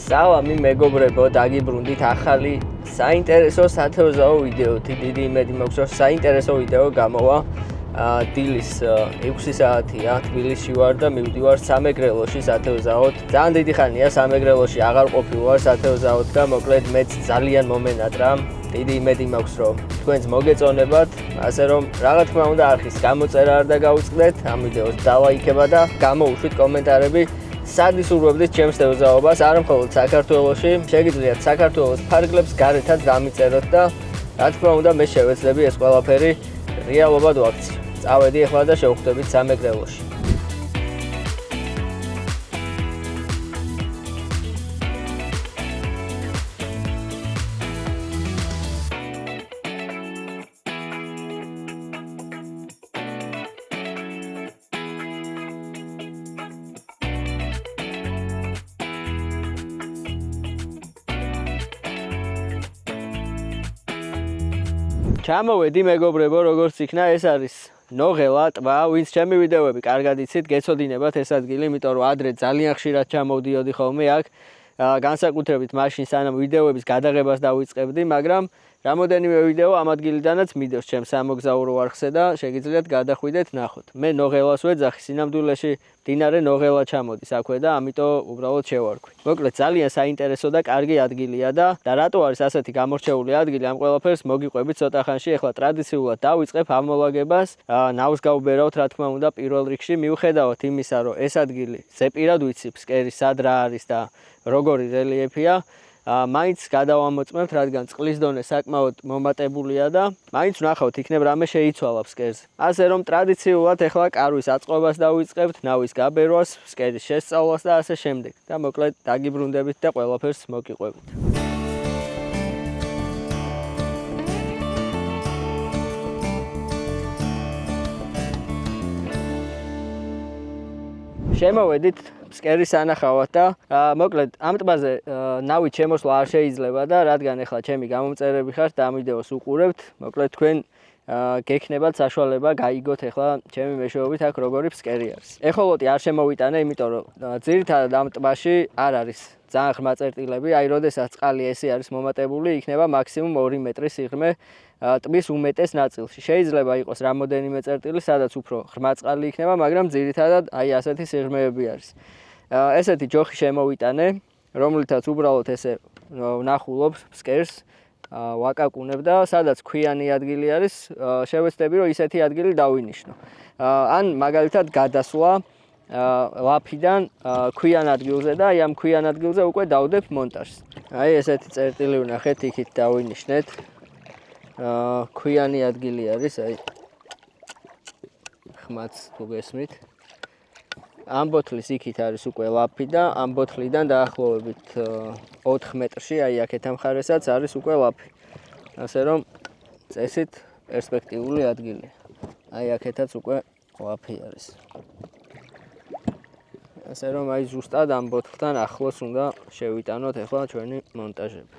სალამი მეგობრებო, დაგიბრუნდით ახალი საინტერესო სათევზაო ვიდეოთი. დიდი იმედი მაქვს, რომ საინტერესო ვიდეო გამოვა. დილის 6 საათია, თბილისში ვარ და მივდივარ სამეგრელოში სათევზაოდ. ძალიან დიდი ხანია სამეგრელოში აღარ ყოფილვარ სათევზაოდ და მოკლედ მეც ძალიან მომენატრა. დიდი იმედი მაქვს, რომ თქვენც მოგეწონებათ, ასე რომ რა თქმა უნდა არხის გამოწერა არ დაგაუწყდეთ, ამ ვიდეოს დალაიქება და გამოუშვით კომენტარები. სად ისურვებდით ჩემს თევზაობას, არა მხოლოდ საქართველოში, შეგიძლიათ საქართველოს ფარგლებს გარეთაც დამიწეროთ და რა თქმა უნდა მე შევეცდები ეს ყველაფერი რეალობად ვაქციო. წავედი ახლა და შევხვდებით სამეგრელოში. ჩამოვედი მეგობრებო, როგორც იქნა, ეს არის ნოღელა ტბა, ვინც ჩემი ვიდეოები კარგად იცით, გეცოდინებათ ეს ადგილი, იმიტომ რომ ადრე ძალიან ხშირად ჩამოვდიოდი ხოლმე აქ, განსაკუთრებით მაშინ სანამ ვიდეოების გადაღებას დავიწყებდი, მაგრამ რამოდენიმე ვიდეო ამ ადგილიდანაც მიდევს ჩემს სამოგზაურო არხზე და შეგიძლიათ გადახვიდეთ ნახოთ. მე ნოღელას ვეძახი, სინამდვილეში მდინარე ნოღელა ჩამოდის აქვე და ამიტომ უბრალოდ შევარქვი. მოკლედ ძალიან საინტერესო და კარგი ადგილია და რატო არის ასეთი გამორჩეული ადგილი, ამ ყველაფერს მოგიყვებით ცოტა ხანში. ახლა ტრადიციულად დავიწყებ ამოლაგებას, ნავს გავბერავთ რა თქმა უნდა პირველ რიგში, მიუხედავად იმისა, რომ ეს ადგილი ზეპირად ვიცი ფსკერი სად რა არის და როგორი რელიეფია. მაინც გადავამოწმებთ, რადგან წყლის დონე საკმაოდ მომატებულია და მაინც ვნახავთ იქნებ რამე შეიცვალა ფსკერზე. ასე რომ ტრადიციულად ახლა კარვის აწყობას დავიწყებთ, ნავის გაბერვას, ფსკერის შესწავლას და ასე შემდეგ. და მოკლედ დაგიბრუნდებით და ყველაფერს მოგიყვებით. შემოვედით ფსკერის სანახავად და მოკლედ ამ ტბაზე ნავით შემოსვლა არ შეიძლება და რადგან ახლა ჩემი გამომწერები ხართ და ამ ვიდეოს უყურებთ, მოკლედ თქვენ გექნებათ საშუალება გაიგოთ ახლა ჩემი მეშვეობით აქ როგორი ფსკერი არის. ეხოლოთი არ შემოვიტანე, იმიტომ რომ ძირითადად ამ ტბაში არ არის ძალიან ღრმა წერტილები, აი როდესაც წყალი ესე არის მომატებული, იქნება მაქსიმუმ 2 მეტრი სიღრმე ტბის უმეტეს ნაწილში. შეიძლება იყოს რამოდენიმე წერტილი, სადაც უფრო ღრმა წყალი იქნება, მაგრამ ძირითადად აი ასეთი სიღრმეები არის. ესეთი ჯოხი შემოვიტანე, რომლითაც უბრალოდ ესე ვნახულობ ფსკერს, ვაკაკუნებ და სადაც ქვიანი ადგილი არის, შევეცდები რომ ისეთი ადგილი დავინიშნო. ან მაგალითად გადასვლა ლაფიდან ქვიან ადგილზე და აი ამ ქვიან ადგილზე უკვე დავდებ მონტაჟს. აი ესეთი წერტილი ვნახეთ, იქით დავინიშნეთ. ქვიანი ადგილი არის, აი ხმაც თუ გესმით. ამ ბოთლის იქით არის უკვე ლაფი და ამ ბოთლიდან დაახლოებით 4 მეტრში, აი აქეთ ამ მხარესაც არის უკვე ლაფი. ასე რომ წესით პერსპექტიული ადგილია. აი აქეთაც უკვე ლაფი არის. ასე რომ აი ზუსტად ამ ბოთლთან ახლოს უნდა შევიტანოთ ახლა ჩვენი მონტაჟები.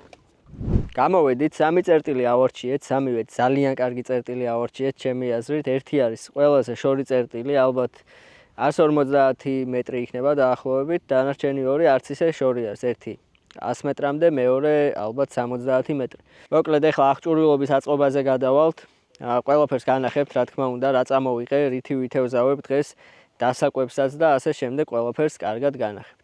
გამოვედით, 3 წერტილი ავარჩიეთ, 3-ვე ძალიან კარგი წერტილი ავარჩიეთ ჩემი აზრით. ერთი არის ყველაზე შორი წერტილი, ალბათ 150 მეტრი იქნება დაახლოებით, დანარჩენი 2 არც ისე შორი არის, ერთი 100 მეტრამდე, მეორე ალბათ 70 მეტრი. მოკლედ ახლა აღჭურვილობის აწყობაზე გადავალთ. ყველაფერს განახებთ, რა თქმა უნდა, რა წამოვიყე, რითი ვითევზავებ დღეს დასაკვებსაც და ასე შემდეგ ყველაფერს კარგად განახებთ.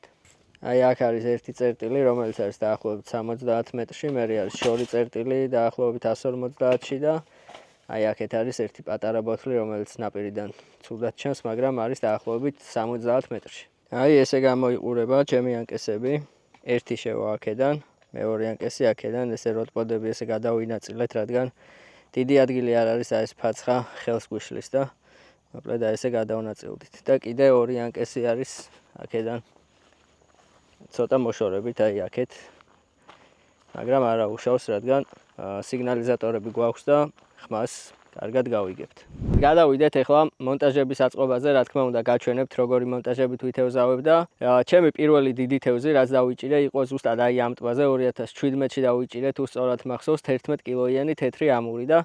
აი აქ არის ერთი წერტილი, რომელიც არის დაახლოებით 70 მეტრში, მერე არის შორი წერტილი დაახლოებით 150-ში და აი აქეთ არის ერთი პატარა ბოთლი, რომელიც ნაპირიდან ცუდად ჩანს, მაგრამ არის დაახლოებით 70 მეტრში. აი ესე გამოიყურება ჩემი ანკესები. ერთი შევა აქედან, მეორე ანკესი აქედან, ესე როტპოდები ესე გადავინაწილეთ, რადგან დიდი ადგილი არ არის, აი ეს ფაცხა ხელს გვიშლის და მოკლედ აი ესე გადავნაწილდით. და კიდე 2 ანკესი არის აქედან. ცოტა მოშორებით აი აქეთ. მაგრამ არა უშავს, რადგან სიგნალიზატორები გვაქვს და ხმას კარგად გავიგებთ. გადავიდეთ ახლა მონტაჟების აწყობაზე, რა თქმა უნდა გაჩვენებთ როგორი მონტაჟებით ვითევზავებ და ჩემი პირველი დიდი თევზი რაც დავიჭირე იყო ზუსტად აი ამ ტბაზე 2017-ში დავიჭირე, თუ სწორად მახსოვს, 11 კილოიანი თეთრი ამური და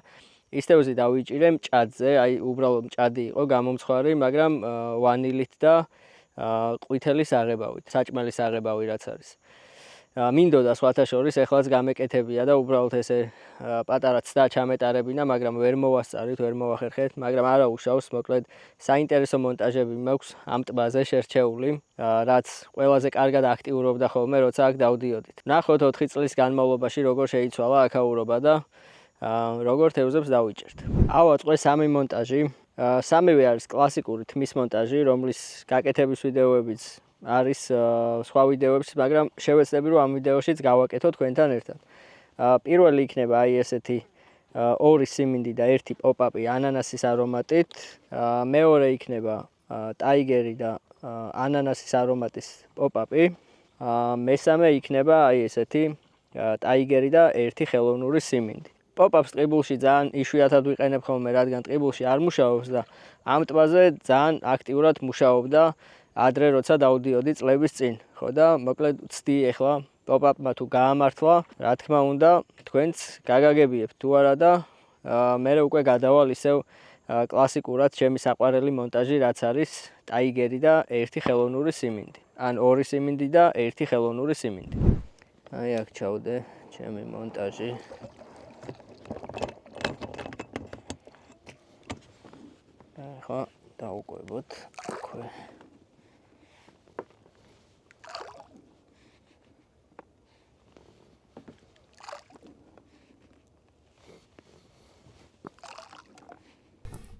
ის თევზი დავიჭირე მჭადზე, აი უბრალოდ მჭადი იყო გამომცხვარი, მაგრამ ვანილით და ყვითელი საღებავით, საჭმელი საღებავი რაც არის. მინდოდა სხვათა შორის ეხლაც გამეკეთებია და უბრალოდ ესე პატარა ცდა ჩამეტარებინა, მაგრამ ვერ მოვასწარით, ვერ მოვახერხეთ, მაგრამ არა უშავს, მოკლედ საინტერესო მონტაჟები მაქვს ამ ტბაზე შერჩეული, რაც ყველაზე კარგად აქტიურობდა ხოლმე, როცა აქ დავდიოდით. ნახოთ 4 წლის განმავლობაში როგორ შეიცვალა აქაურობა და როგორ თევზებს დავიჭერთ. ავაწყე 3 მონტაჟი. სამივე არის კლასიკური თმის მონტაჟი, რომლის გაკეთების ვიდეოებიც არის სხვა ვიდეოებში, მაგრამ შევეცდები რომ ამ ვიდეოშიც გავაკეთო თქვენთან ერთად. პირველი იქნება აი ესეთი 2 სიმინდი და 1 პოპაპი ანანასის არომატით, მეორე იქნება ტაიგერი და ანანასის არომატის პოპაპი, მესამე იქნება აი ესეთი ტაიგერი და 1 ხელოვნური სიმინდი. პოპაპს ტყიბულში ძალიან იშვიათად ვიყენებ ხოლმე, რადგან ტყიბულში არ მუშაობს და ამ ტბაზე ძალიან აქტიურად მუშაობდა ადრე როცა დავდიოდი წლების წინ, ხო და მოკლედ ვცდი ახლა პოპაპმა თუ გაამართლა, რა თქმა უნდა, თქვენც გაგაგებიებთ თუ არა და მე უკვე გადავალ ისევ კლასიკურად ჩემი საყვარელი მონტაჟი, რაც არის ტაიგერი და 1 ხელოვნური სიმინდი. ან 2 სიმინდი და 1 ხელოვნური სიმინდი. აი აქ ჩავდე ჩემი მონტაჟი. ახლა დავუკვებოთ აქვე.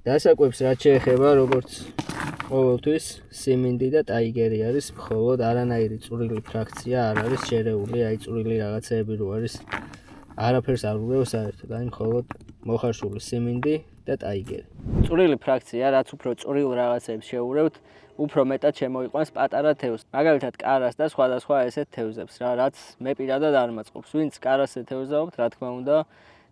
დასაკვებს რაც შეეხება, როგორც ყოველთვის სიმინდი და ტაიგერი არის მხოლოდ არანაირი წვრილი ფრაქცია არ არის შერეული, აი წვრილი რაღაცეები რო არის არაფერს არ ურევს საერთოდ, აი მხოლოდ მოხარშული სიმინდი და ტაიგერი. წვრილი ფრაქცია, რაც უფრო წვრილ რაღაცებს შეურევთ, უფრო მეტად შემოიყვანს პატარა თევზს. მაგალითად კარას და სხვადასხვა ესეთ თევზებს რა, რაც მე პირადად არ მაწყობს. ვინც კარას ეთევზაობთ, რა თქმა უნდა,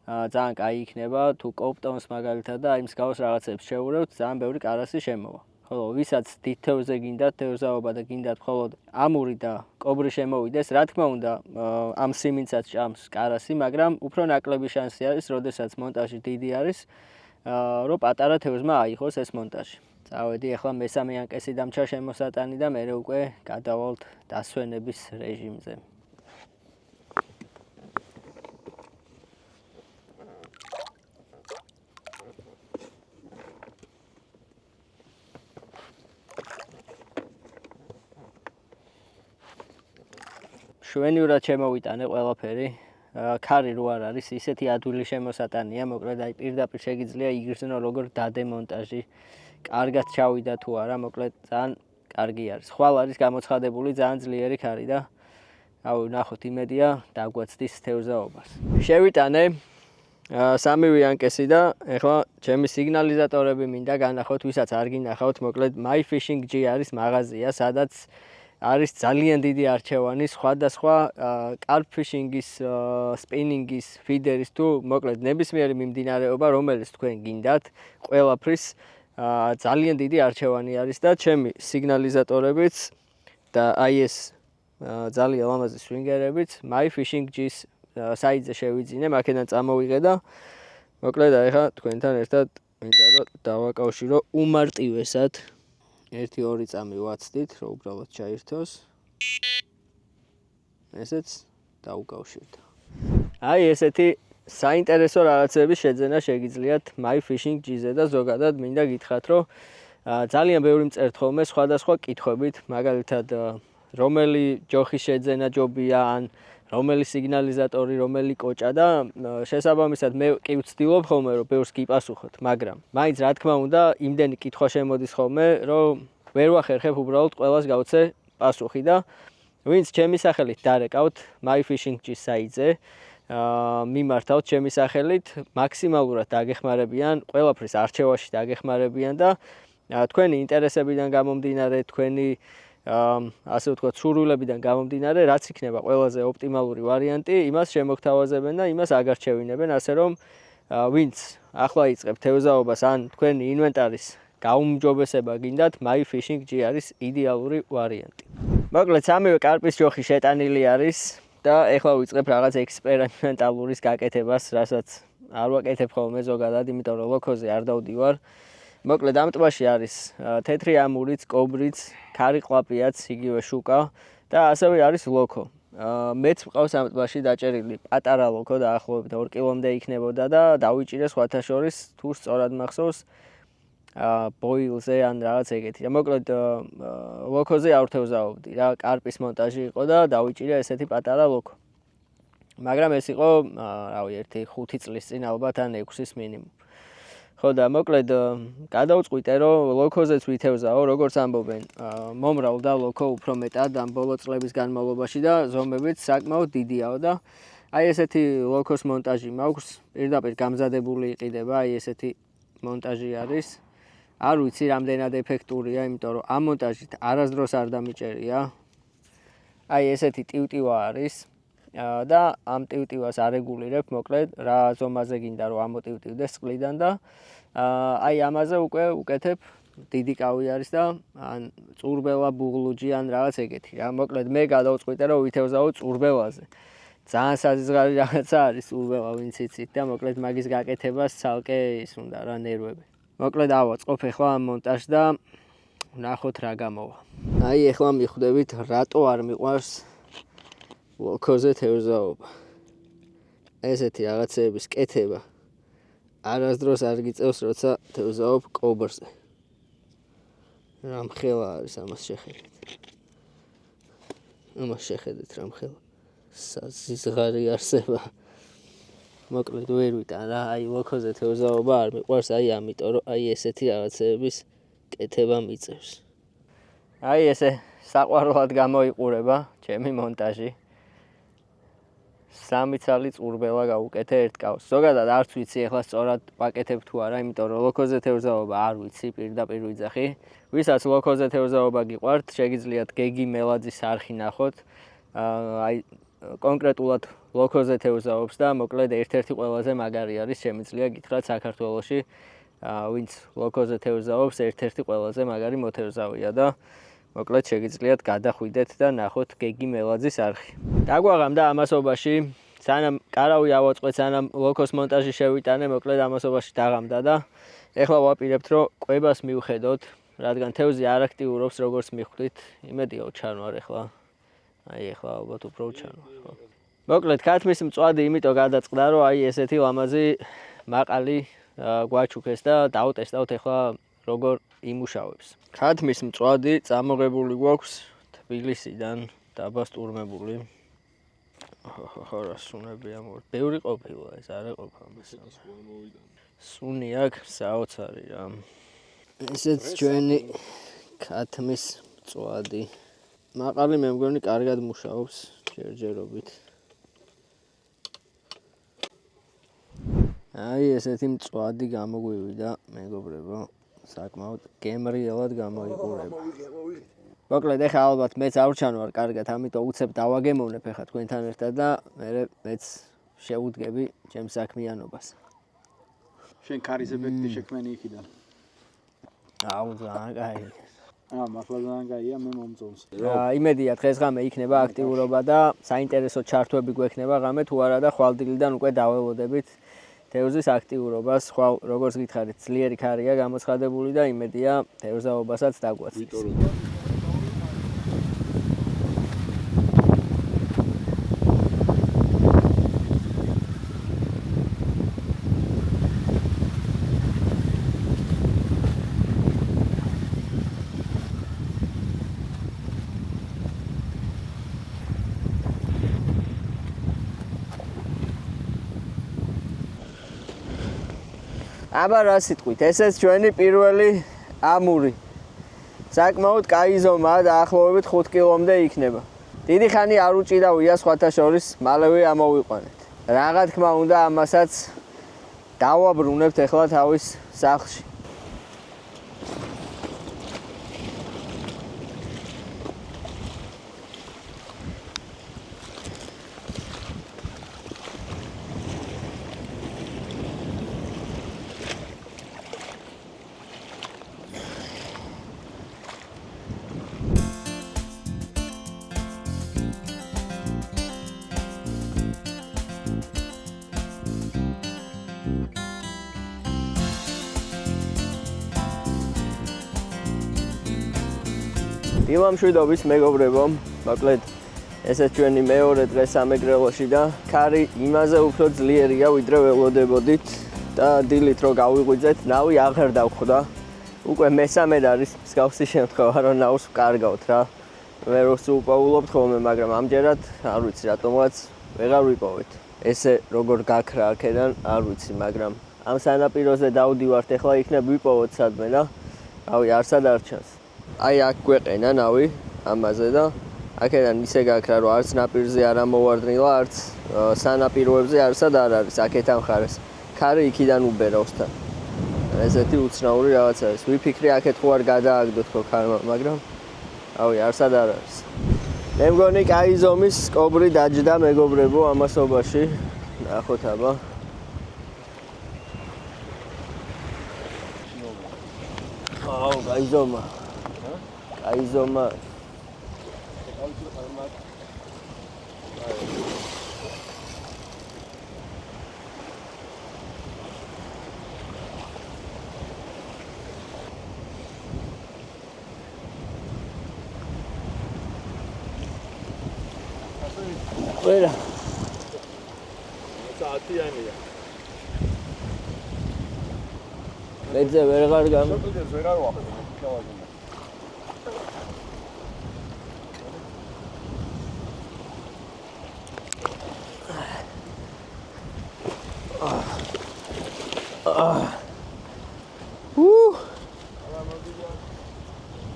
ძალიან კაი იქნება თუ კოპტონს მაგალითად და აი მსგავს რაღაცებს შეურევთ, ძალიან ბევრი კარასი შემოვა. ხოლო ვისაც დიდ თევზზე გინდათ თევზაობა და გინდათ მხოლოდ ამური და კობრი შემოვიდეს, რა თქმა უნდა, ამ სიმინდსაც ჭამს კარასი, მაგრამ უფრო ნაკლები შანსი არის, როდესაც მონტაჟი დიდი არის, რომ პატარა თევზმა აიღოს ეს მონტაჟი. წავედი ახლა მესამე ანკესი დამჩა შემოსატანი და მე უკვე გადავალთ დასვენების რეჟიმზე. შვენიურად შემოვიტანე ყველაფერი. ქარი რო არ არის, ისეთი ადვილი შემოსატანია, მოკლედ აი პირდაპირ შეგიძლია იგრძნო როგორ დადე მონტაჟი. კარგად ჩავიდა თუ არა, მოკლედ ძალიან კარგი არის. ხვალ არის გამოცხადებული ძალიან ძლიერი ქარი და აუ ნახოთ იმედია დაგვაცდის თევზაობას. შევიტანე 3 ანკესი და ეხლა ჩემი სიგნალიზატორები მინდა განახოთ, ვისაც არ გინახავთ, მოკლედ My Fishing G არის მაღაზია, სადაც არის ძალიან დიდი არჩევანი სხვადასხვა კარპ ფიშინგის, სპინინგის, ფიდერის თუ მოკლედ ნებისმიერი მიმდინარეობა, რომელიც თქვენ გინდათ, ყველაფრის ძალიან დიდი არჩევანი არის და ჩემი სიგნალიზატორებიც და აი ეს ძალიან ლამაზი სვინგერებიც My Fishing G-ს საიტზე შევიძინე, აქედან წამოვიღე და მოკლედ ახლა თქვენთან ერთად მინდა რომ დავაკავშირო უმარტივესად 1-2 წამი ვაცდით, რომ უბრალოდ ჩაირთოს. ესეც დაუკავშირდა. აი ესეთი საინტერესო რაღაცების შეძენა შეგიძლიათ My Fishing G-ზე და ზოგადად მინდა გითხრათ, რომ ძალიან ბევრი მწერთ ხოლმე სხვადასხვა კითხვებით, მაგალითად რომელი ჯოხის შეძენა ჯობია, ან რომელი სიგნალიზატორი, რომელი კოჭა და შესაბამისად მე კი ვცდილობ ხოლმე რომ ბევრს გიპასუხოთ, მაგრამ მაინც რა თქმა უნდა იმდენი კითხვა შემოდის ხოლმე, რომ ვერ ვახერხებ უბრალოდ ყველას გავცე პასუხი და ვინც ჩემი სახელით დარეკავთ My Fishing G-ს საიტზე, მიმართავთ ჩემი სახელით, მაქსიმალურად დაგეხმარებიან, ყველაფრის არჩევაში დაგეხმარებიან და თქვენი ინტერესებიდან გამომდინარე, თქვენი ასე ვთქვათ, სურვილებიდან გამომდინარე, რაც იქნება ყველაზე ოპტიმალური ვარიანტი, იმას შემოგთავაზებენ და იმას აგარჩევინებენ, ასე რომ ვინც ახლა იწყებთ თევზაობას ან თქვენი ინვენტარის გაუმჯობესება გინდათ, My Fishing G არის იდეალური ვარიანტი. მოკლედ, 3 კარპის ჯოხი შეტანილი არის და ეხლა ვიწყებ რაღაც ექსპერიმენტალურის გაკეთებას, რასაც არ ვაკეთებ ხოლმე ზოგადად, იმიტომ რომ ლოქოზე არ დავდივარ. მოკლედ ამ ტბაში არის თეთრი ამურიც, კობრიც, ქარი ყლაპიაც, იგივე შუკა და ასევე არის ლოქო. მეც მყავს ამ ტბაში დაჭერილი პატარა ლოქო დაახლოებით 2 კილომდე იქნებოდა და დავიჭირე სხვათა შორის თუ სწორად მახსოვს ბოილზე ან რაღაც ეგეთი. მოკლედ ლოქოზე არ ვთევზაობდი რა, კარპის მონტაჟი იყო და დავიჭირე ესეთი პატარა ლოქო. მაგრამ ეს იყო, რავი, 1-5 წლის წინ ალბათ ან 6-ის მინიმუმ. ხო და მოკლედ გადავწყვიტე რომ ლოქოზეც ვითევზაო, როგორც ამბობენ, მომრავლდა ლოქო უფრო მეტად ამ ბოლო წლების განმავლობაში და ზომებით საკმაოდ დიდიაო და აი ესეთი ლოქოს მონტაჟი მაქვს, პირდაპირ გამზადებული იყიდება, აი ესეთი მონტაჟი არის. არ ვიცი რამდენად ეფექტურია, იმიტომ რომ ამ მონტაჟით არასდროს არ დამიჭერია. აი ესეთი ტივტივა არის და ამ ტივტივას არეგულირებ, მოკლედ რა ზომაზე გინდა რომ ამოტივტივდეს წყლიდან და აი ამაზე უკვე უკეთებ დიდი კავი არის და ან წურბელა ბუღლუჯი ან რაღაც ეგეთი რა. მოკლედ მე გადავწყვიტე რომ ვითევზაო წურბელაზე. ძალიან საზღარი რაღაცა არის წურბელა ვინც იცით და მოკლედ მაგის გაკეთებას ცალკე ის უნდა რა ნერვები. მოკლედ ავაწყობ ახლა ამ მონტაჟს და ვნახოთ რა გამოვა. აი ახლა მიხვდებით რატო არ მიყვარს ლოქოზე თევზაობა. ესეთი რაღაცეების კეთება არასდროს არ გიწევს, როცა თევზაობ კობრზე. რამხელა არის ამას შეხედეთ. ამას შეხედეთ რამხელა. საზღარი არსება. მოკლედ ვერ ვიტან რა, აი ლოქოზე თევზაობა არ მიყვარს, აი ამიტომ რომ აი ესეთი რაღაცეების კეთება მიწევს. აი ესე საყვარლად გამოიყურება ჩემი მონტაჟი. 3 ცალი წურბელა გავუკეთე ერთ კავს. ზოგადად არც ვიცი ახლა სწორად ვაკეთებ თუ არა, იმიტომ რომ ლოქოზე თევზაობა არ ვიცი, პირდაპირ ვიძახი. ვისაც ლოქოზე თევზაობა გიყვართ, შეგიძლიათ გეგი მელაძის არხი ნახოთ. აი კონკრეტულად ლოქოზე თევზაობს და მოკლედ ერთ-ერთი ყველაზე მაგარი არის, შემიძლია გითხრათ საქართველოში, ვინც ლოქოზე თევზაობს, ერთ-ერთი ყველაზე მაგარი მოთევზავია და მოკლედ შეგიძლიათ გადახვიდეთ და ნახოთ გეგი მელაძის არხი. დაგვაღამდა ამასობაში, სანამ კარავი ავაწყეთ, სანამ ლოქოს მონტაჟი შევიტანე, მოკლედ ამასობაში დაღამდა და ეხლა ვაპირებთ რომ კვებას მივხედოთ, რადგან თევზი არ აქტიურობს როგორც მიხვდით, იმედია ვჩანვარ ახლა. აი ახლა ალბათ უფრო ვჩანვარ, ხო. მოკლედ ქათმის მწვადი იმიტომ გადაწყდა, რომ აი ესეთი ლამაზი მაყალი გვაჩუქეს და დავტესტავთ ახლა როგორ იმუშავებს. ქათმის მწვადი წამოღებული გვაქვს თბილისიდან, დაბასტურმებული. ხო, რა სუნებია მოვიდა. ბევრი ყოფილა, ეს არ ეყოფა ამას. სუნი აქვს საოცარი რა. ესეც ჩვენი ქათმის მწვადი. მაყალი მე მგონი კარგად მუშაობს ჯერჯერობით. აი ესეთი მწვადი გამოგვივიდა, მეგობრებო. საკმაოდ გემრიელად გამოიყურება. მოკლედ ეხლა ალბათ მეც არ ვჩანვარ კარგად, ამიტომ უცებ დავაგემოვნებ ეხლა თქვენთან ერთად და მეც შევუდგები ჩემს საქმიანობას. შენ ქარის ეფექტი შექმენი იქიდან. აუ ძალიან კაი. მართლა ძალიან კაია, მე მომწონს. იმედია დღეს-ღამე იქნება აქტიურობა და საინტერესო ჩართვები გვექნება ღამე თუ არა და ხვალდილიდან უკვე დაველოდებით თევზის აქტიურობას. ხვალ როგორც გითხარით, ძლიერი ქარია გამოცხადებული და იმედია თევზაობასაც დაგვაცდის. აბა რა სიტყვით, ესეც ჩვენი პირველი ამური. საკმაოდ კაი ზომაა, დაახლოებით 5 კილომდე იქნება. დიდი ხანი არ უჭიდავია სხვათა შორის, მალევე ამოვიყვანეთ. რა თქმა უნდა, ამასაც დავაბრუნებთ ახლა თავის სახლში. დილამშვიდობის მეგობრებო, მოკლედ ესეც ჩვენი მეორე დღე სამეგრელოში და ქარი იმაზე უფრო ძლიერია, ვიდრე ველოდებოდით და დილით რო გავიღვიძეთ, ნავი აღარ დავხვდა. უკვე მესამედ არის მსგავსი შემთხვევა, რომ ნავს ვკარგავთ რა. ვერ ვსუპაულობთ ხოლმე, მაგრამ ამჯერად არ ვიცი რატომაც ვეღარ ვიპოვეთ. ესე როგორ გაქრა აქედან, არ ვიცი, მაგრამ ამ სანაპიროზე დავდივართ, ეხლა იქნებ ვიპოვოთ სადმე და რავი, არსად არ ჩანს. აი აქ გვეყენა ნავი ამაზე და აქედან ისე გაქრა, რომ არც ნაპირზე არ ამოვარდნილა, არც სანაპიროებზე არსად არ არის აქეთ ამ მხარეს. ქარი იქიდან უბერავს თან. ესეთი უცნაური რაღაცა არის. ვიფიქრე აქეთ ხო არ გადააგდოთ ხო ქარმა, მაგრამ რავი, არსად არ არის. მე მგონი კაი ზომის კობრი დაჯდა მეგობრებო ამასობაში. ნახოთ აბა. აუ, კაი ზომა. კაი ზომა. Vera. Saatiyaniya. Medze verar gam. ვეღარ ვახდე.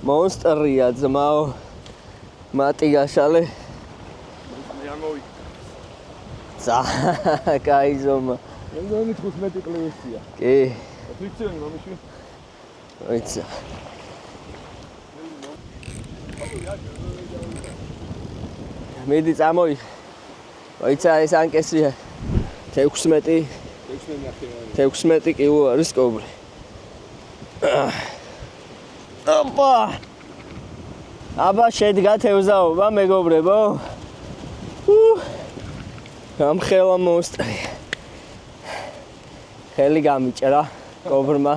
Monsterია ძმაო. მატი გაშალე. Za, კაი ზომა. მე მგონი 15 კლევისია. კი. ვიცი მომიშვი. ვიცი. მედი წამოიღე. ვიცი ეს ანკესია. 16 კილო არის კობრი. აბა შედგა თევზაობა მეგობრებო. გამხელა მონსტრი. ხელი გამიჭრა კობრმა.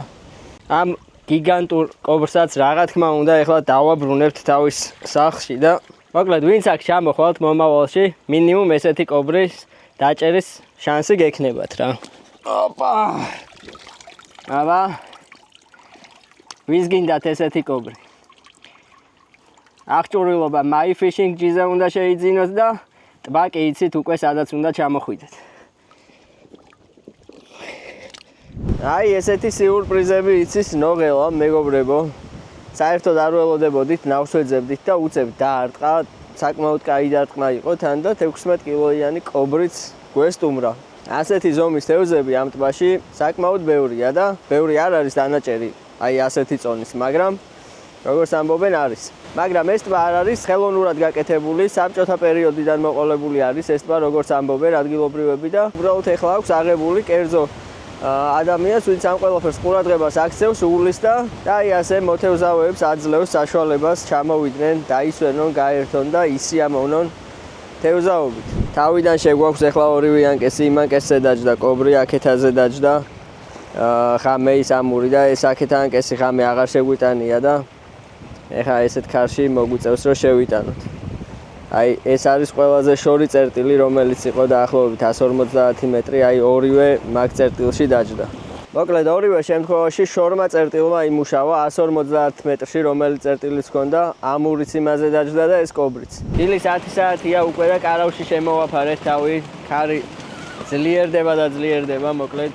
ამ გიგანტურ კობრსაც რაღა თქმა უნდა ეხლა დავაბრუნებთ თავის სახლში და მოკლედ ვინც აქ ჩამოხვალთ მომავალში მინიმუმ ესეთი კობრის დაჭერის შანსი გექნებათ რა. ოპა. აბა ვის გინდათ ესეთი კობრი? აღჭურვილობა my fishing ჯიზე უნდა შეიძინოთ და ტბა კი იცით უკვე სადაც უნდა ჩამოხვიდეთ. აი ესეთი სიურპრიზები იცის ნოღელა მეგობრებო. საერთოდ არ ველოდებოდით, ნავს ვეძებდით და უცებ დაარტყა, საკმაოდ კაი დარტყმა იყო თან და 16 კილოიანი კობრიც გვესტუმრა. ასეთი ზომის თევზები ამ ტბაში საკმაოდ ბევრია და ბევრი არ არის დანაჭერი აი ასეთი წონის, მაგრამ როგორც ამბობენ არის. მაგრამ ეს ტბა არ არის ხელოვნურად გაკეთებული, საბჭოთა პერიოდიდან მოყოლებული არის ეს ტბა, როგორც ამბობენ ადგილობრივები და უბრალოდ ეხლა აქვს აღებული კერძო ადამიანს, ვინც ამ ყველაფერს ყურადღებას აქცევს, უვლის და აი ასე მოთევზავეებს აძლევს საშუალებას ჩამოვიდნენ, დაისვენონ, გაერთონ და ისიამოვნონ თევზაობით. თავიდან შეგვაქვს ეხლა ორივე ანკესი, იმ ანკესზე დაჯდა კობრი, აქეთაზე დაჯდა ხამე ის ამური და ეს აქეთ ანკესი ხამე აღარ შეგვიტანია და ეხლა ესეთ ქარში მოგვიწევს რომ შევიტანოთ. აი ეს არის ყველაზე შორი წერტილი, რომელიც იყო დაახლოებით 150 მეტრი, აი ორივე მაგ წერტილში დაჯდა. მოკლედ ორივე შემთხვევაში შორმა წერტილმა იმუშავა 150 მეტრში, რომელიც წერტილიც ჰქონდა, ამურიც იმაზე დაჯდა და ეს კობრიც. დილის 10 საათია უკვე და კარავში შემოვაფარეთ თავი, ქარი ძლიერდება, მოკლედ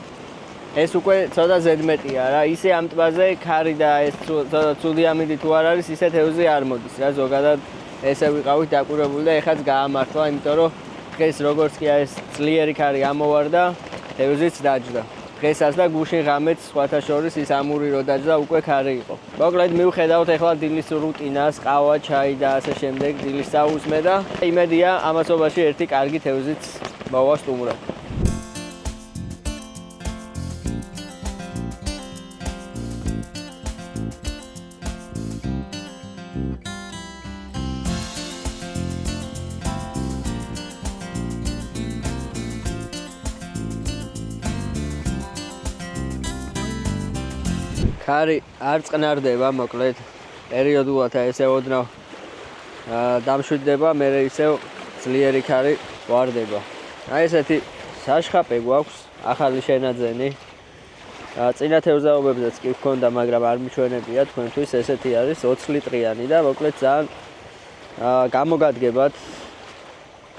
ეს უკვე ცოტა ზედმეტია რა, ისე ამ ტბაზე ქარი და ეს ცოტა ცუდი ამინდი თუ არ არის, ისე თევზი არ მოდის რა, ზოგადად ესე ვიყავით დაკვირვებული და ეხაც გაამართლა, იმიტომ რომ დღეს როგორც კი ეს ძლიერი ქარი ამოვარდა, თევზიც დაჯდა. დღესაც და გუშინ ღამეც სხვათა შორის ის ამური რო დაჯდა, უკვე ქარი იყო. მოკლედ მივხედავთ ეხლა დილის რუტინას, ყავა, ჩაი და ასე შემდეგ, დილის საუზმე და იმედია ამასობაში ერთი კარგი თევზიც მოვასტუმროთ. ქარი არ წყნარდება, მოკლედ პერიოდულად ესე ოდნავ დამშვიდდება, მე ისევ ძლიერი ქარი ვარდება. აი ესეთი საშხაპი გვაქვს, ახალი შენაძენი. წინა თევზაობებზეც კი ჰქონდა, მაგრამ არ მიჩვენებია თქვენთვის. ესეთი არის 20 ლიტრიანი და მოკლედ ძალიან გამოგადგებათ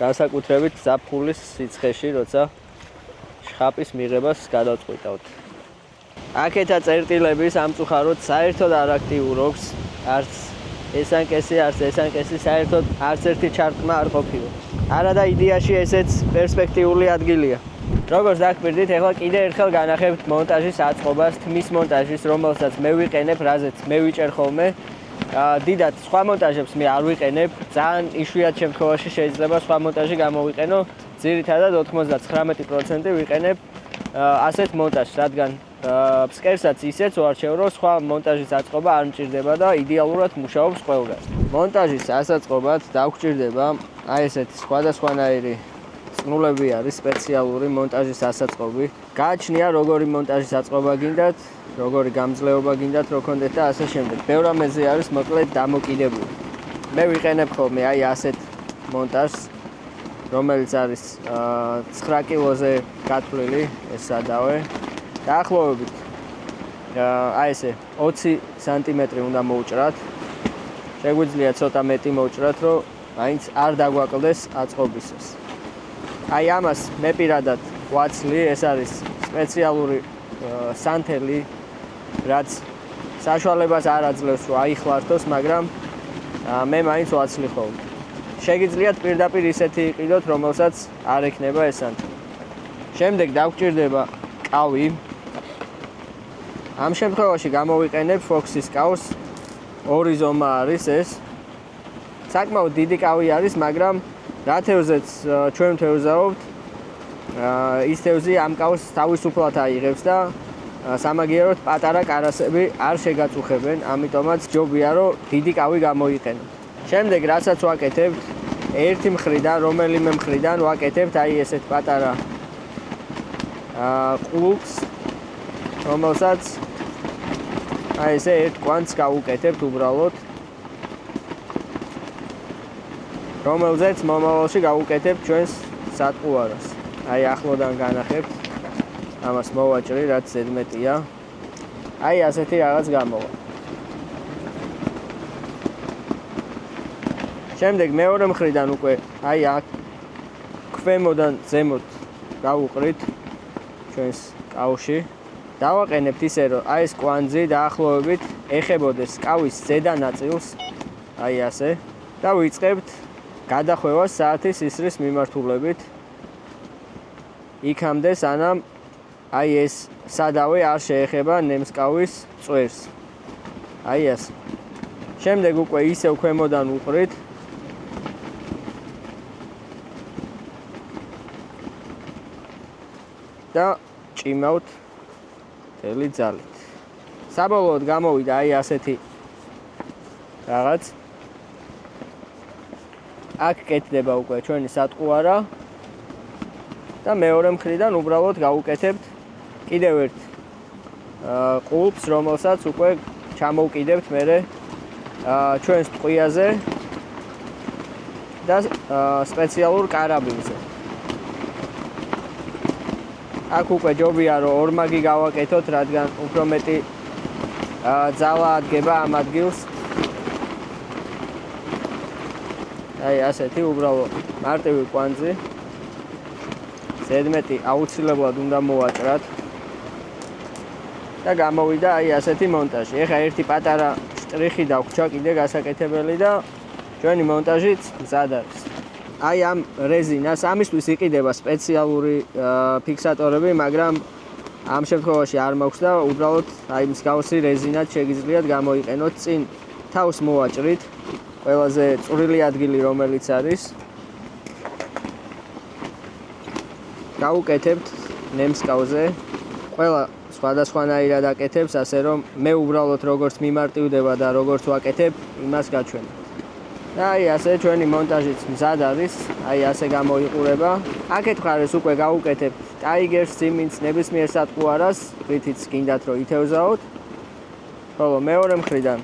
განსაკუთრებით ზაფხულის სიცხეში, როცა შხაპის მიღებას გადავწყვიტავთ. აქეთა წერტილები სამწუხაროდ საერთოდ არ აქტიურობს, არც ესანკესი, არც ესანკესი საერთოდ არც ერთი ჩარტყმა არ ყოფილა. არა და იდეაში ესეც პერსპექტიული ადგილია. როგორც დაგკვირდით, ახლა კიდე ერთხელ განახებთ მონტაჟის აწყობას, თმის მონტაჟის, რომელსაც მე ვიყენებ, რაზეც მე ვიჭერ ხოლმე. დიდად სხვა მონტაჟებს მე არ ვიყენებ, ძალიან იშვიათ შემთხვევაში შეიძლება სხვა მონტაჟი გამოვიყენო, ძირითადად 99% ვიყენებ ასეთ მონტაჟს, რადგან ფსკერსაც ისეც ვარჩევ, რომ სხვა მონტაჟის აწყობა არ მჭირდება და იდეალურად მუშაობს ყველგან. მონტაჟის ასაწყობად დაგვჭირდება აი ესეთი სხვადასხვანაირი წყნულები არის სპეციალური მონტაჟის ასაწყობი. გააჩნია როგორი მონტაჟის აწყობა გინდათ, როგორი გამძლეობა გინდათ, რო გქონდეთ და ასე შემდეგ. ბევრ ამაზე არის მოკლედ დამოკიდებული. მე ვიყენებ ხოლმე აი ასეთ მონტაჟს, რომელიც არის 9 კილოზე გათვლილი, ეს სადავე. დაახლოებით აი ესე 20 სანტიმეტრი უნდა მოვჭრათ. შეგვიძლია ცოტა მეტი მოვჭრათ, რომ მაინც არ დაგვაკლდეს აწყობისას. აი ამას მე პირადად ვაცლი, ეს არის სპეციალური სანთელი, რაც საშუალებას არ აძლევს, რომ აიხლართოს, მაგრამ მე მაინც ვაცლი ხოლმე. შეგიძლიათ პირდაპირ ისეთი იყიდოთ, რომელსაც არ ექნება ეს სანთელი. შემდეგ დაგვჭირდება კავი. ამ შემთხვევაში გამოვიყენებ Fox-ის კავს, ორი ზომა არის ეს. საკმაოდ დიდი კავი არის, მაგრამ რა თევზეც ჩვენ თევზაობთ, ის თევზი ამ კავს თავისუფლად აიღებს და სამაგიეროდ პატარა კარასები არ შეგაწუხებენ, ამიტომაც ჯობია, რომ დიდი კავი გამოიყენოთ. შემდეგ რასაც ვაკეთებთ, ერთი მხრიდან, რომელიმე მხრიდან ვაკეთებთ აი ესეთ პატარა ყლუქს, რომელსაც აი ესე ერთ კვანძს გავუკეთებთ უბრალოდ, რომელზეც მომავალში გავუკეთებთ ჩვენს სატყუარას. აი ახლოდან განახებთ, ამას მოვაჭრი, რაც ზედმეტია. აი ასეთი რაღაც გამოვა. შემდეგ მეორე მხრიდან უკვე აი აქ ქვემოდან ზემოთ გავუყრით ჩვენს კავში. დავაყენებთ ისე, რომ აი ეს კვანძი დაახლოებით ეხებოდეს კავის ზედა ნაწილს, აი ასე, და ვიწყებთ გადახვევას საათის ისრის მიმართულებით. იქამდე სანამ აი ეს სადავე არ შეეხება ნემსკავის წვერს. აი ასე. შემდეგ უკვე ისევ ქვემოდან უყრით. და ჭიმავთ მთელი ძალით. საბოლოოდ გამოვიდა აი ასეთი რაღაც. აქ კეთდება უკვე ჩვენი სატყუარა და მეორე მხრიდან უბრალოდ გავუკეთებთ კიდევ ერთ ყულფს, რომელსაც უკვე ჩამოვკიდებთ მერე ჩვენს ტყვიაზე და სპეციალურ კარაბინზე. აქ უკვე ჯობია, რომ ორმაგი გავაკეთოთ, რადგან უფრო მეტი ძალა ადგება ამ ადგილს. აი ასეთი უბრალოდ მარტივი კვანძი. ზედმეტი აუცილებლად უნდა მოვაჭრათ. და გამოვიდა აი ასეთი მონტაჟი. ეხლა ერთი პატარა შტრიხი დაგვრჩა კიდე გასაკეთებელი და ჩვენი მონტაჟიც მზად არის. აი ამ რეზინას ამისთვის იყიდება სპეციალური ფიქსატორები, მაგრამ ამ შემთხვევაში არ მაქვს და უბრალოდ აი მსგავსი რეზინად შეგიძლიათ გამოიყენოთ. წინ თავს მოვაჭრით ყველაზე წვრილი ადგილი, რომელიც არის. გავუკეთებთ ნემსკავზე. ყველა სხვადასხვანაირად აკეთებს, ასე რომ მე უბრალოდ როგორც მიმარტივდება და როგორც ვაკეთებ, იმას გაჩვენებთ. და აი ასე ჩვენი მონტაჟიც მზად არის, აი ასე გამოიყურება. აქეთ მხარეს უკვე გავუკეთებთ ტაიგერს, სიმინდს, ნებისმიერ სატყუარას, რითიც გინდათ რომ ითევზაოთ. ხოლო მეორე მხრიდან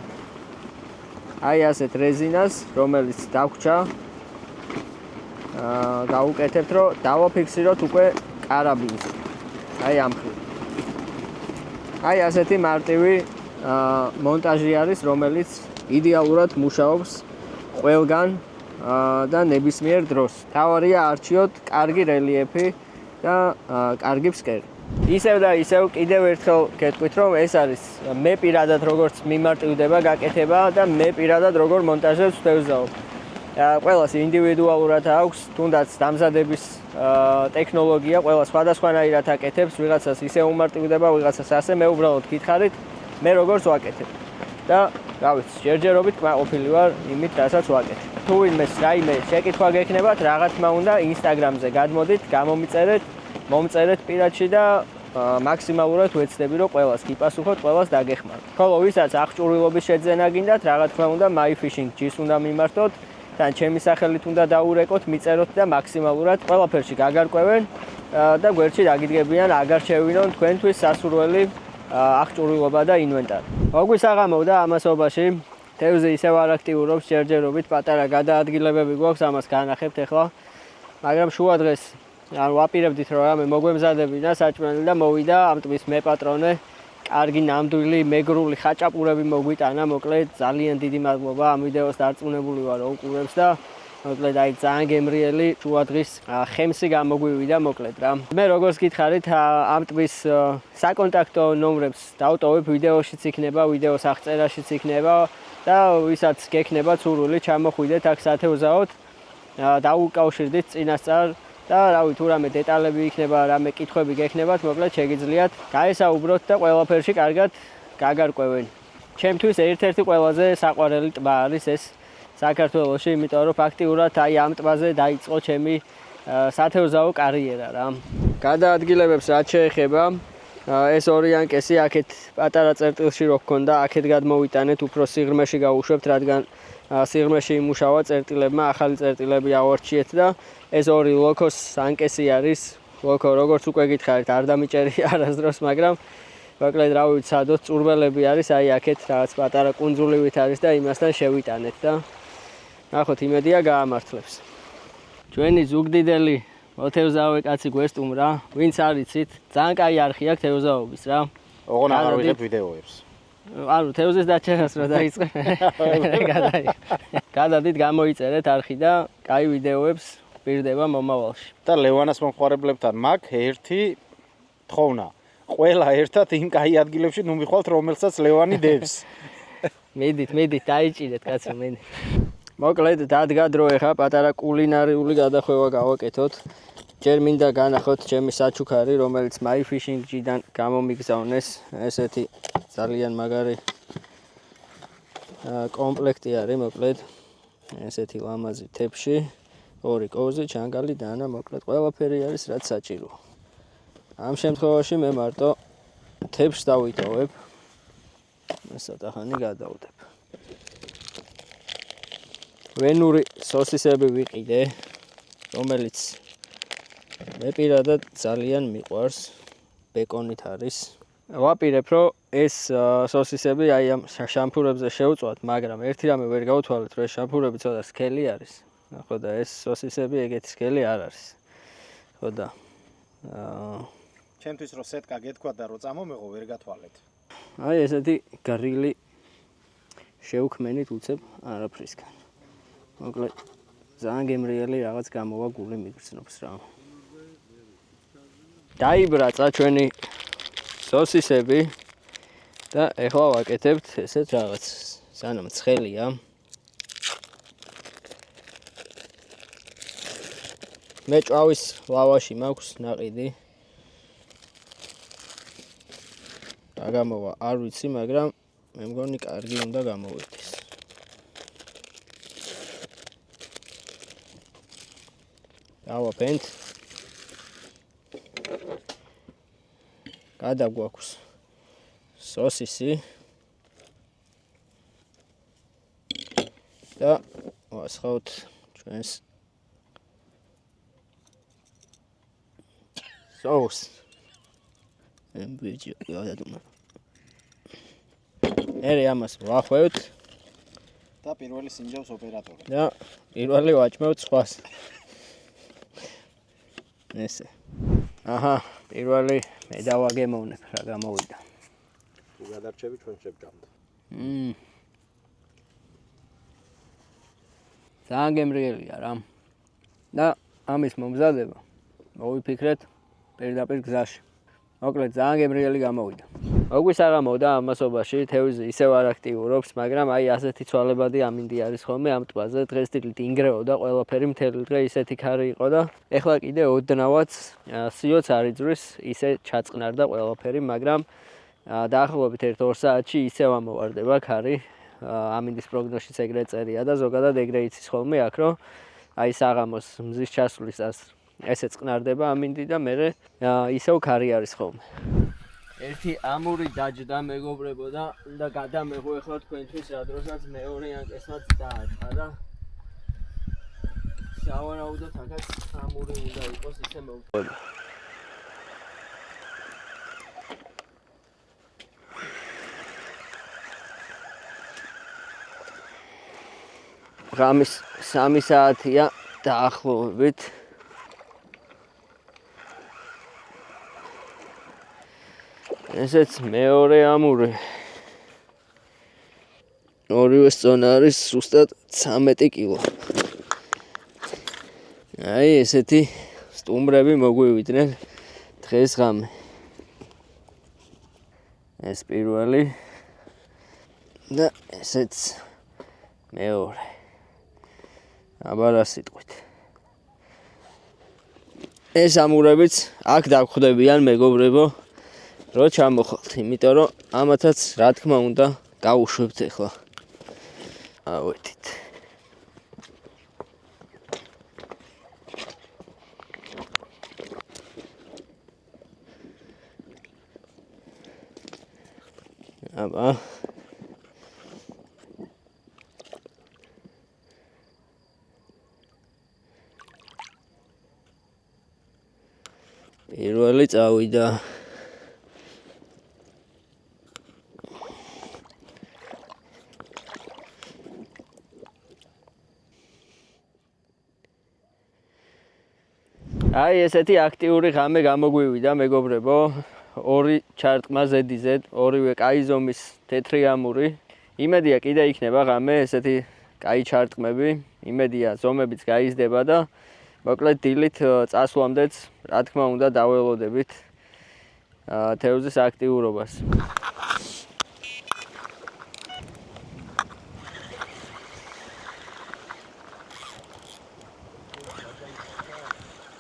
აი ასეთ რეზინას, რომელიც დაგვრჩა გავუკეთებთ, რომ დავაფიქსიროთ უკვე კარაბინზე. აი ამ მხრივ. აი ასეთი მარტივი მონტაჟი არის, რომელიც იდეალურად მუშაობს ყველგან და ნებისმიერ დროს. თავარია არჩიოთ კარგი რელიეფი და კარგი ფსკერი. ისევ და ისევ კიდევ ერთხელ გეტყვით, რომ ეს არის მე პირადად როგორც მიმარტივდება გაკეთება და მე პირადად როგორ მონტაჟებს ვთევზაობ. ყველას ინდივიდუალურად აქვს, თუნდაც დამზადების ტექნოლოგია, ყველა სხვადასხვანაირად აკეთებს, ვიღაცას ისე უმარტივდება, ვიღაცას ასე, მე უბრალოდ გითხარით, მე როგორც ვაკეთებ. და რა ვიცი, ჯერჯერობით კმაყოფილი ვარ იმით, რასაც ვაკეთებ. თუ ვინმეს რაიმე შეკითხვა გექნებათ, რა თქმა უნდა, Instagram-ზე გადმოდით, გამომიწერეთ, მომწერეთ პირადში და მაქსიმალურად ვეცდები, რომ ყველას გიპასუხოთ, ყველას დაგეხმაროთ. ხოლო ვისაც აღჭურვილობის შეძენა გინდათ, რა თქმა უნდა, MyFishing-ს უნდა მიმართოთ. თან ჩემი სახელით უნდა დაურეკოთ, მიწეროთ და მაქსიმალურად ყველაფერში გაგარკვევენ და გვერდში დაგიდგებიან, აგარ შევინონ თქვენთვის სასურველი აღჭურვილობა და ინვენტარი. მოგვისაღამოვდა ამასობაში, თევზი ისევ არ აქტიურობს, ჯერჯერობით პატარა გადაადგილებები გვაქვს, ამას განახებთ ახლა. მაგრამ შუა დღეს ვაპირებდით, რომ რამე მოგვემზადებინა საჭმელი და მოვიდა ამ ტბის მეპატრონე. კარგი ნამდვილი მეგრული ხაჭაპურები მოგვიტანა, მოკლედ ძალიან დიდი მადლობა ამ ვიდეოს დარწმუნებული ვარ, რომ უყურებს და მოკლედ აი ძალიან გემრიელი შუა დღის ხემსი გამოგვივიდა მოკლედ რა. მე როგორც გითხარით, ამ ტბის საკონტაქტო ნომრებს დავტოვებ, ვიდეოშიც იქნება, ვიდეოს აღწერაშიც იქნება და ვისაც გექნება სურვილი, ჩამოხვიდეთ აქ სათევზაოდ, დაუკავშირდით წინასწარ და რავი თუ რამე დეტალები იქნება, რამე კითხვები გექნებათ, მოკლედ შეგიძლიათ გაესაუბროთ და ყველაფერში კარგად გაგარკვევენ. ჩემთვის ერთ-ერთი ყველაზე საყვარელი ტბა არის ეს საქართველოში, იმიტომ რომ ფაქტიურად აი ამ ტბაზე დაიწყო ჩემი სათევზაო კარიერა რა. გადაადგილებებს რაც შეეხება, ეს ორიანკესი აქეთ პატარა წერტილში რო გქონდა, აქეთ გადმოვიტანეთ, უფრო სიღრმეში გავუშვებთ, რადგან სიღრმეში იმუშავა წერტილებმა, ახალი წერტილები ავარჩიეთ და ეს ორი ლოქოს ანკესი არის. ლოქო როგორც უკვე გითხარით, არ დამიჭერია არასდროს, მაგრამ მოკლედ რა ვიცი, სადოთ წურბელები არის, აი აქეთ რაღაც პატარა კუნძულივით არის და იმასთან შევიტანეთ და ნახოთ, იმედია გაამართლებს. ჩვენი ზუგდიდელი მოთევზაოვე კაცი გვესტუმრა, ვინც არ იცით, ძალიან კაი არხი აქვს თევზაობის რა. ოღონ აღარ ვიღებ ვიდეოებს. ანუ თევზის დაჩერას რა დაიწყე. გადადით გამოიწერეთ არხი და კაი ვიდეოებს პირდება მომავალში. და ლევანას მომხმარებლებთან მაქვს ერთი თხოვნა. ყველა ერთად იმ კაი ადგილებში ნუ მიხვალთ, რომელსაც ლევანი დევს. მედით, დაიჭირეთ კაცო, მენე. მოკლედ დადგა დრო ეხა პატარა კულინარიული გადახვევა გავაკეთოთ. ჯერ მინდა განახოთ ჩემი საჩუქარი, რომელიც MyFishing-დან გამომიგზავნეს. ესეთი ძალიან მაგარი კომპლექტი არის, მოკლედ ესეთი ლამაზი თეფში, ორი კოვზი, ჩანგალი და ანა, მოკლედ ყველაფერი არის, რაც საჭირო. ამ შემთხვევაში მე მარტო თეფს დავიტოვებ. სათახანი გადავდებ. ვენური სოსისები ვიყიდე, რომელიც მე პირადად ძალიან მიყვარს, ბეკონით არის. ვაპირებ, რომ ეს სოსისები აი ამ შამფურებზე შევწვათ, მაგრამ ერთი რამე ვერ გავთვალეთ, რომ ეს შამფურები ცოტა სქელი არის. ხო და ეს სოსისები ეგეთი სქელი არ არის. ხო და ჩემთვის რო სეტკა გეთქვა და რო წამომეღო ვერ გათვალეთ. აი ესეთი გრილი შევქმენით უცებ არაფრისგან. მოკლედ ძალიან გემრიელი რაღაც გამოვა გული მიგრძნობს რა. დაიბრაცა ჩვენი სოსისები და ეხლა ვაკეთებთ ესეთ რაღაც. სანამ ცხელია. მე ჭავის ლავაში მაქვს ნაყიდი. გამოვა არ ვიცი, მაგრამ მე მგონი კარგი უნდა გამოვიდეს. დავაპენთ. გადაგვაქვს სოსისი და ვასხავთ ჩვენს სოუსს. ბიჭი, გადადუნა. ერე ამას ვახვევთ და პირველი სინჯავს ოპერატორი. და პირველი ვაჭმევთ სხვას. ესე. აჰა, პირველი მე დავაგემოვნებ რა გამოვიდა. თუ გადარჩები ჩვენ შევჭამთ. ძალიან გემრიელია რა. და ამის მომზადება მოვიფიქრეთ პირდაპირ გზაში. მოკლედ ძალიან გემრიელი გამოვიდა. მოგვის არ ამოვიდა ამასობაში, თევზი ისევ არ აქტიურობს, მაგრამ აი ასეთი ცვალებადი ამინდი არის ხოლმე ამ ტბაზე. დღეს დილით ინგრეოდა ყველაფერი, მთელი დღე ისეთი ქარი იყო და ეხლა კიდე ოდნავაც სიოც არ იძვრის, ისე ჩაწყნარდა ყველაფერი, მაგრამ დაახლოებით 1-2 საათში ისევ ამოვარდება ქარი. ამინდის პროგნოზშიც ეგრე წერია და ზოგადად ეგრე იცის ხოლმე აქ, რომ აი საღამოს მზის ჩასვლისას ესე წყნარდება ამინდი და მე ისევ ქარი არის ხოლმე. ერთი ამური დაჯდა მეგობრებო და უნდა გადამეღო ახლა თქვენთვის რა დროსაც მეორე ანკესაც დააჭყა და შავარაუდოთ აქაც ამური უნდა იყოს ისე მოვწოდება. ღამის 3 საათია დაახლოებით. ესეც მეორე ამური. ორივე წონა არის ზუსტად 13 კილო. აი ესეთი სტუმრები მოგვივიდნენ დღეს ღამე. ეს პირველი და ესეც მეორე. აბა რა სიტყვით. ეს ამურებიც აქ დავხვდებიან მეგობრებო. რო ჩამოხვალთ, იმიტომ რომ ამათაც რა თქმა უნდა გავუშვებთ ახლა. ავეთით. აბა პირველი წავიდა. აი ესეთი აქტიური ღამე გამოგვივიდა მეგობრებო. ორი ჩარტყმა ზედიზედ, ორივე კაი ზომის თეთრი ამური. იმედია კიდე იქნება ღამე ესეთი კაი ჩარტყმები. იმედია ზომებიც გაიზრდება და მოკლედ დილით წასვლამდეც რა თქმა უნდა დაველოდებით თევზის აქტიურობას.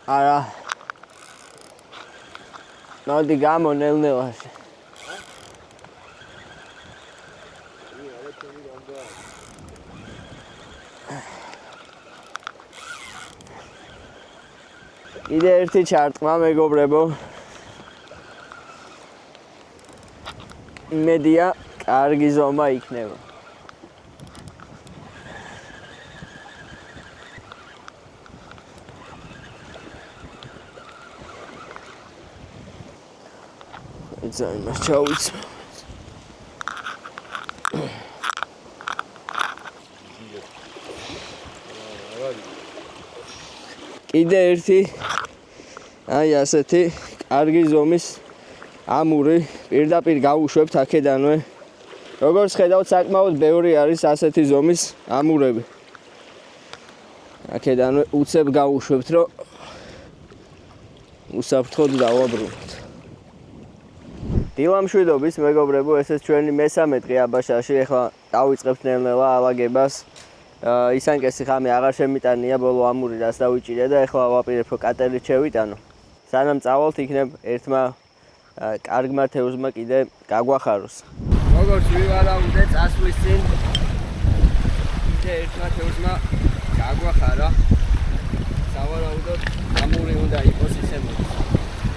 არა. მოდი გამონელნელაში. კიდე ერთი ჩარტყმა მეგობრებო. იმედია კარგი ზომა იქნება. იცი მას ჩავიცო. კიდე ერთი აი ასეთი კარგი ზომის ამური პირდაპირ გავუშვებთ აქედანვე. როგორც ხედავთ, საკმაოდ ბევრი არის ასეთი ზომის ამურები. აქედანვე უცებ გავუშვებთ, რომ უსაფრთხოდ დავაბრუნოთ. დილამშვიდობის მეგობრებო, ესეც ჩვენი მესამე დღე აბაშაში. ახლა დავიწყებთ ნელ-ნელა ალაგებას. ისანკესი ღამე აღარ შემიტანია ბოლო ამური რას დავიჭირე და ახლა ვაპირებ რომ კატერით შევიტანო. სანამ წავალთ იქნებ ერთმა კარგმა თევზმა კიდე გაგვახაროს. როგორც ვივარაუდე წასვლის წინ კიდე ერთმა თევზმა გაგვახარა. სავარაუდოდ ამური უნდა იყოს ისე მოდის.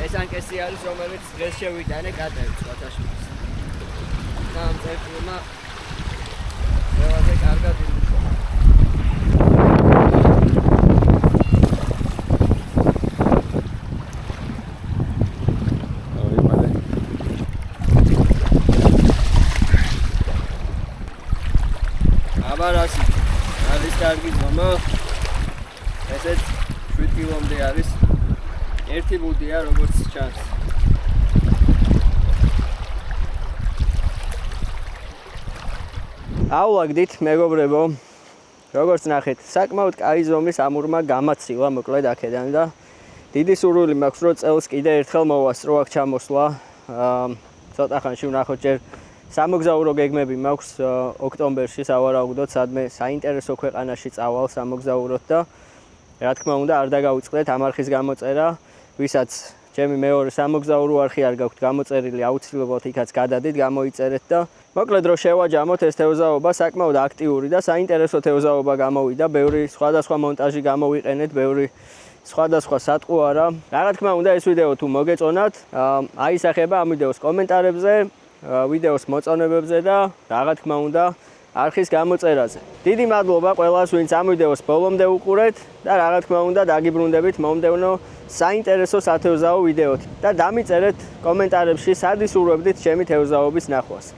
ეს ანკესი არის რომელიც დღეს შევიტანე კატერით სხვათაშორის. და ამ წერტილმა ყველაზე კარგად იმუშავა. აბარასი არის კარგი ზომა. ესეც 7 კილომდე არის. ერთი ბუდია, როგორც ჩანს. აულაგდით, მეგობრებო. როგორც ნახეთ, საკმაოდ კაი ზომის ამურმა გამაცილა მოკლედ აქედან და დიდი სურვილი მაქვს, რომ წელს კიდე ერთხელ მოვასწრო აქ ჩამოსვლა. ცოტა ხანში ვნახოთ ჯერ სამოგზაურო გეგმები მაქვს ოქტომბერში სავარაუდოდ სადმე საინტერესო ქვეყანაში წავალ სამოგზაუროდ და რა თქმა უნდა არ დაგავიწყდეთ ამ არხის გამოწერა, ვისაც ჩემი მეორე სამოგზაურო არხი არ გაქვთ გამოწერილი, აუცილებლად იქაც გადადით, გამოიწერეთ და მოკლედ რომ შევაჯამოთ ეს თევზაობა საკმაოდ აქტიური და საინტერესო თევზაობა გამოვიდა, ბევრი სხვადასხვა მონტაჟი გამოვიყენეთ, ბევრი სხვადასხვა სატყუ არა. რა თქმა უნდა ეს ვიდეო თუ მოგეწონათ, აისახება ამ ვიდეოს კომენტარებზე, ვიდეოს მოწონებებზე და რა თქმა უნდა არხის გამოწერაზე. დიდი მადლობა ყველას, ვინც ამ ვიდეოს ბოლომდე უყურეთ და რა თქმა უნდა დაგიბრუნდებით მომდევნო საინტერესო სათევზაო ვიდეოთ და დამიწერეთ კომენტარებში სად ისურვებდით ჩემი თევზაობის ნახვას.